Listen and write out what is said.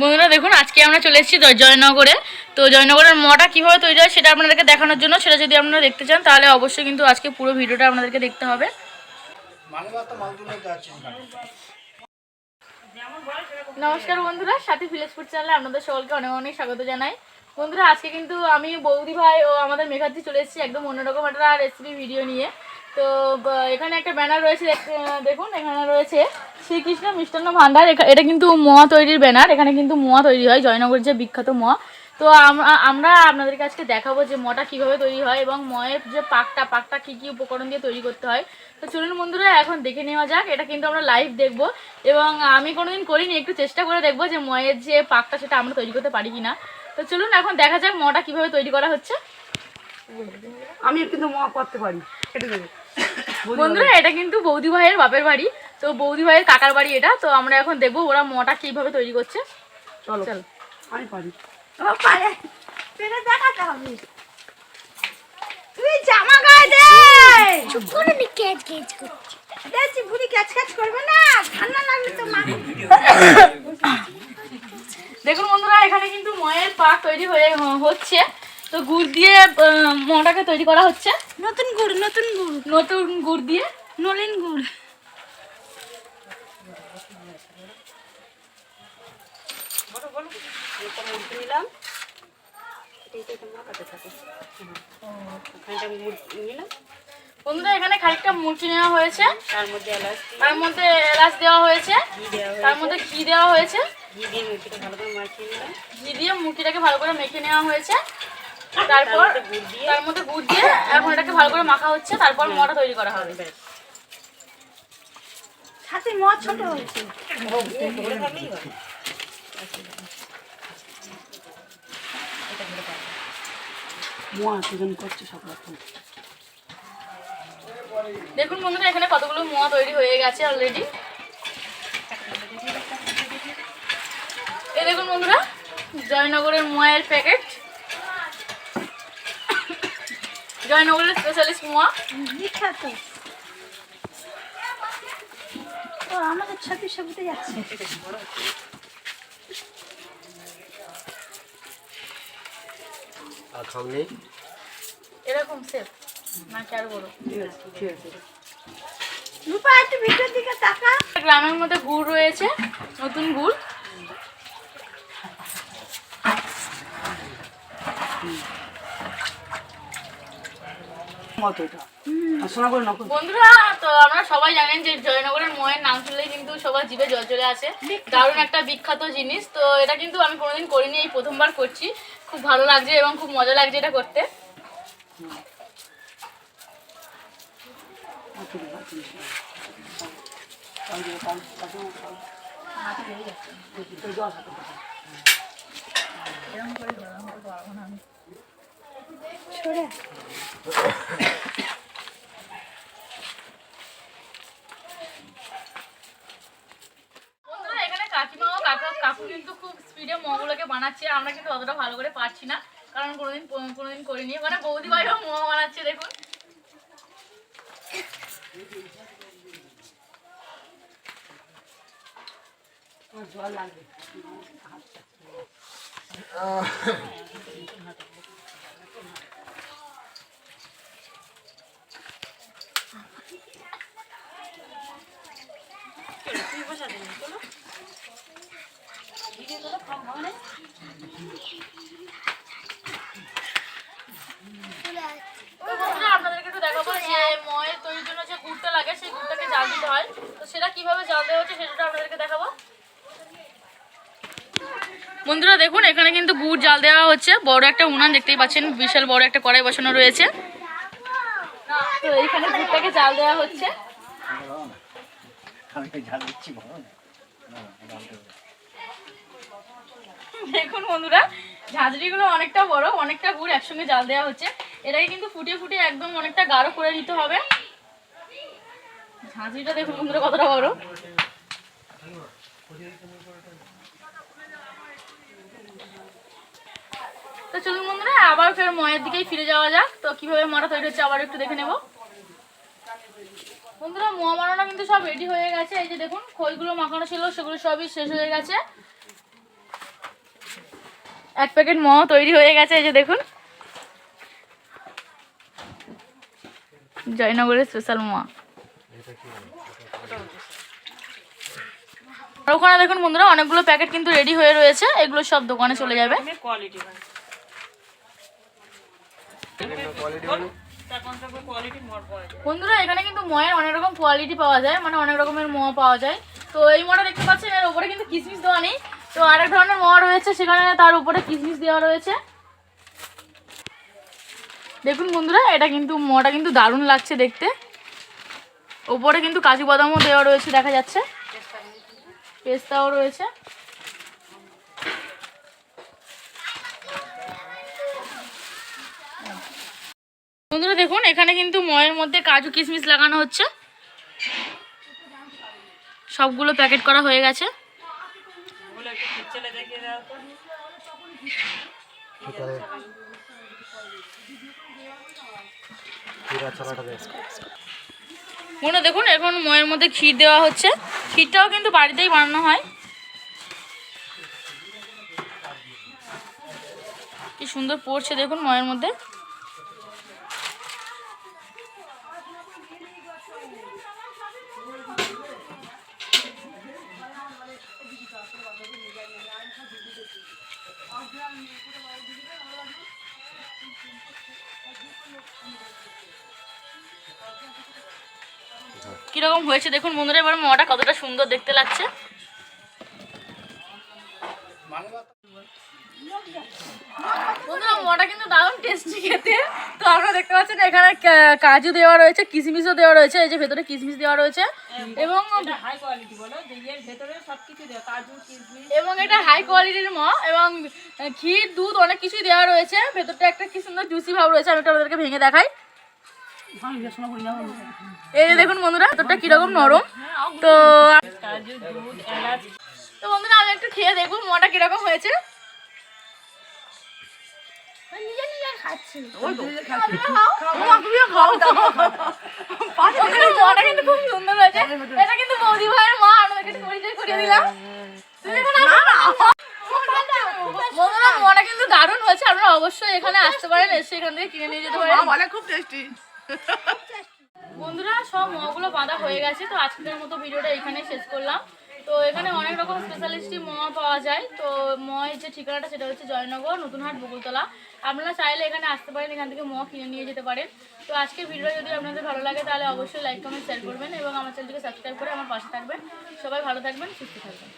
বন্ধুরা দেখুন, আজকে আমরা চলে এসেছি জয়নগরে। তো জয়নগরের মোয়াটা কীভাবে তৈরি হয় সেটা আপনাদেরকে দেখানোর জন্য, সেটা যদি আপনারা দেখতে চান তাহলে অবশ্যই কিন্তু আজকে পুরো ভিডিওটা আপনাদেরকে দেখতে হবে। নমস্কার বন্ধুরা, সাথী ভিলেজ ফুড চ্যানেলে আপনাদের সকলকে অনেক অনেক স্বাগত জানাই। বন্ধুরা আজকে কিন্তু আমি, বৌদি ভাই ও আমাদের মেঘাদি চলে এসেছি একদম অন্যরকম একটা রেসিপি ভিডিও নিয়ে। তো এখানে একটা ব্যানার রয়েছে, দেখুন এখানে রয়েছে শ্রীকৃষ্ণ মিষ্টান্ন ভাণ্ডার। এটা কিন্তু মোয়া তৈরির ব্যানার। এখানে কিন্তু মোয়া তৈরি হয়, জয়নগরের যে বিখ্যাত মোয়া। তো আমরা আপনাদেরকে আজকে দেখাবো যে মোয়াটা কীভাবে তৈরি হয় এবং মোয়ের যে পাকটা কী কী উপকরণ দিয়ে তৈরি করতে হয়। তো চলুন বন্ধুরা এখন দেখে নেওয়া যাক। এটা কিন্তু আমরা লাইভ দেখবো এবং আমি কোনোদিন করিনি, একটু চেষ্টা করে দেখবো যে মোয়ের যে পাকটা সেটা আমরা তৈরি করতে পারি কিনা। তো চলুন এখন দেখা যাক মোয়াটা কীভাবে তৈরি করা হচ্ছে। আমি কিন্তু মোয়া করতে পারি। বন্ধুরা এটা কিন্তু বৌদি ভাইয়ের বাপের বাড়ি, তো বৌদি ভাইয়ের কাকার বাড়ি এটা। তো আমরা এখন দেখবো ওরা মোয়াটা কীভাবে তৈরি করছে। চলো চলো, আমি পারি। দেখাতে হবে। তুই জামা গায়ে দে। চুপ করে নি, ক্যাচ ক্যাচ করছিস। দেখছি বুড়ি ক্যাচ ক্যাচ করবে না, ঠান্ডা লাগলে তো মা। দেখুন বন্ধুরা এখানে কিন্তু মোয়ের পাক তৈরি হচ্ছে। তো গুড় দিয়ে মোয়াটাকে তৈরি করা হচ্ছে। নতুন গুড় দিয়ে নলিন গুড়। নিলাম বন্ধুরা এখানে খানিকটা মুরগি নেওয়া হয়েছে, তার মধ্যে এলাচ দেওয়া হয়েছে, তার মধ্যে ঘি দেওয়া হয়েছে। ঘি দিয়ে মুরগিটাকে ভালো করে মেখে নেওয়া হয়েছে। তারপর তার মধ্যে গুড় দিয়ে এখন এটাকে ভালো করে মাখা হচ্ছে। তারপর মোয়াটা তৈরি করা হবে। সাথে মোয়া ছোট হয়েছে। মোয়া সেজন করছে সব রকম। দেখুন বন্ধুরা এখানে কতগুলো মোয়া তৈরি হয়ে গেছে অলরেডি। এই দেখুন বন্ধুরা জয়নগরের মোয়ের প্যাকেট, জয়নগরের স্পেশালিস্ট মোয়া বিখ্যাত। ও আমাদের ছবি ছবিতে যাচ্ছে। আর খামনি এরকম সেফ নাকি আর বড়? রূপা একটু ভিতর দিকে তাকা। গ্রামের মধ্যে গুড় রয়েছে, নতুন গুড়। বন্ধুরা তো আমরা সবাই জানেন যে জয়নগরের মোয়ের নাম শুনলেই কিন্তু সবার জিভে জল চলে আসে। দারুণ একটা বিখ্যাত জিনিস। তো এটা কিন্তু আমি কোনোদিন করিনি, এই প্রথমবার করছি। খুব ভালো লাগছে এবং খুব মজা লাগছে এটা করতে। এখানে কাকিমা ও কাকু কিন্তু খুব স্পিডে মোয়াগুলোকে বানাচ্ছে। আমরা কিন্তু অতটা ভালো করে পারছি না, কারণ কোনোদিন করিনি। মানে বৌদি ভাইও মোয়া বানাচ্ছে দেখুন। জল লাগবে। আপনাদেরকে একটু দেখাবো যে ময়ের তৈরির জন্য যে গুড়টা লাগে সেই গুড়টাকে জাল দিতে হয়। তো সেটা কিভাবে জাল দেওয়া হচ্ছে সেটা আপনাদেরকে দেখাবো। বন্ধুরা দেখুন এখানে কিন্তু গুড় জাল দেওয়া হচ্ছে। বড় একটা উনান দেখতেই পাচ্ছেন, বিশাল বড় একটা কড়াই বসানো রয়েছে। তো এখানে গুড়টাকে জাল দেওয়া হচ্ছে। দেখুন বন্ধুরা ঝাঁঝরিগুলো অনেকটা বড়, অনেকটা গুড় একসঙ্গে জাল দেওয়া হচ্ছে। এটাকে কিন্তু ফুটিয়ে ফুটিয়ে একদম অনেকটা গাঢ় করে নিতে হবে। ঝাঁঝরিটা দেখুন বন্ধুরা কতটা বড়। তো চলুন বন্ধুরা আবার ফের ময়ের দিকেই ফিরে যাওয়া যাক। তো কিভাবে মোয়া তৈরি হচ্ছে আবার একটু দেখে নেব। বন্ধুরা মোয়া বানানো কিন্তু সব রেডি হয়ে গেছে। এই যে দেখুন খইগুলো মাখানো ছিল সেগুলো সবই শেষ হয়ে গেছে। 1 প্যাকেট ম তৈরি হয়ে গেছে, এই যে দেখুন জয়নগরের স্পেশাল মোয়া। আর ওখানে দেখুন বন্ধুরা অনেকগুলো প্যাকেট কিন্তু রেডি হয়ে রয়েছে, এগুলো সব দোকানে চলে যাবে। বন্ধুরা এখানে কিন্তু ময়ের অনেক রকম কোয়ালিটি পাওয়া যায়, মানে অনেক রকমের মোয়া পাওয়া যায়। তো এই মোয়াটা দেখতে পাচ্ছেন, এর উপরে কিন্তু কিশমিশ দেওয়া নেই। তো আরেক ধরনের মোয়া রয়েছে, সেখানে তার উপরে কিশমিশ দেওয়া রয়েছে। দেখুন বন্ধুরা এটা কিন্তু মোয়াটা কিন্তু দারুণ লাগছে দেখতে। ওপরে কিন্তু কাজু বাদামও দেওয়া রয়েছে, দেখা যাচ্ছে পেস্তাও রয়েছে। বন্ধুরা দেখুন এখানে কিন্তু ময়ের মধ্যে কাজু কিশমিশ লাগানো হচ্ছে, সবগুলো প্যাকেট করা হয়ে গেছে। মনে দেখুন এখন ময়ের মধ্যে ক্ষীর দেওয়া হচ্ছে, ক্ষীরটাও কিন্তু বাড়িতেই বানানো হয়। কি সুন্দর পড়ছে দেখুন ময়ের মধ্যে। কিরকম হয়েছে দেখুন বন্ধুরা, এবার মোয়াটা কতটা সুন্দর দেখতে লাগছে। বন্ধুরা মোয়াটা কিন্তু দারুণ টেস্টি খেতে। তো আপনারা দেখতে পাচ্ছেন এখানে কাজু দেওয়া রয়েছে, কিশমিশও দেওয়া রয়েছে, এই যে ভেতরে কিশমিশ দেওয়া রয়েছে এবং হাই কোয়ালিটি বলো যে এর ভেতরে সবকিছু দেওয়া, কাজু কিশমিশ এবং এটা হাই কোয়ালিটির ম এবং ক্ষীর দুধ অনেক কিছুই দেওয়া রয়েছে। ভেতরটা একটা কি সুন্দর জুসি ভাব রয়েছে, আমি একটু আপনাদেরকে ভেঙে দেখাই। এই যে দেখুন বন্ধুরা ভেতরটা কিরকম নরম। তো কাজু দুধ এলাচ। তো বন্ধুরা আমি একটু খেয়ে দেখবো মোয়াটা কিরকম হয়েছে। নিজে নিজে খাচ্ছি। মোয়াটা কিন্তু খুব সুন্দর হয়েছে। এটা কিন্তু বৌদি ভাইয়ের মা, আপনাদেরকে একটু পরিচয় করিয়ে দিলাম। বন্ধুরা মোয়াটা কিন্তু দারুণ হয়েছে, আপনারা অবশ্যই এখানে আসতে পারেন, এসে এখান থেকে কিনে নিয়ে যেতে পারেন। খুব টেস্টি। বন্ধুরা সব মোয়াগুলো বাঁধা হয়ে গেছে, তো আজকের মতো ভিডিওটা এখানে শেষ করলাম। তো এখানে অনেক রকম স্পেশালিস্টি মোয়া পাওয়া যায়। তো ময়ের যে ঠিকানাটা সেটা হচ্ছে জয়নগর নতুনহাট বকুলতলা। আপনারা চাইলে এখানে আসতে পারেন, এখান থেকে মোয়া কিনে নিয়ে যেতে পারেন। তো আজকের ভিডিওটা যদি আপনাদের ভালো লাগে তাহলে অবশ্যই লাইক কমেন্ট শেয়ার করবেন এবং আমার চ্যানেলটিকে সাবস্ক্রাইব করে আমার পাশে থাকবেন। সবাই ভালো থাকবেন, সুস্থ থাকবেন।